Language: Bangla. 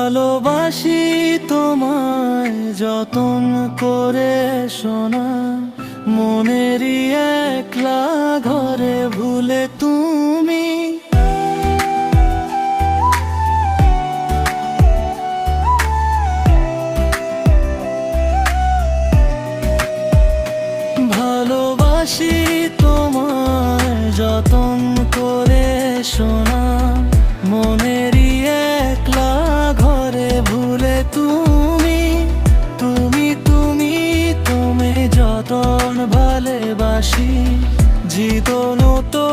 ভালোবাসি তোমায় যতন করে শোনা, মনেরই একলা ঘরে ভুলে তুমি। ভালোবাসি তোমায় যতন করে শোনা, মনেরই একলা ঘরে ভুলে তুমি। তুমি তুমি তুমি যতন ভালোবাসি জীবন তো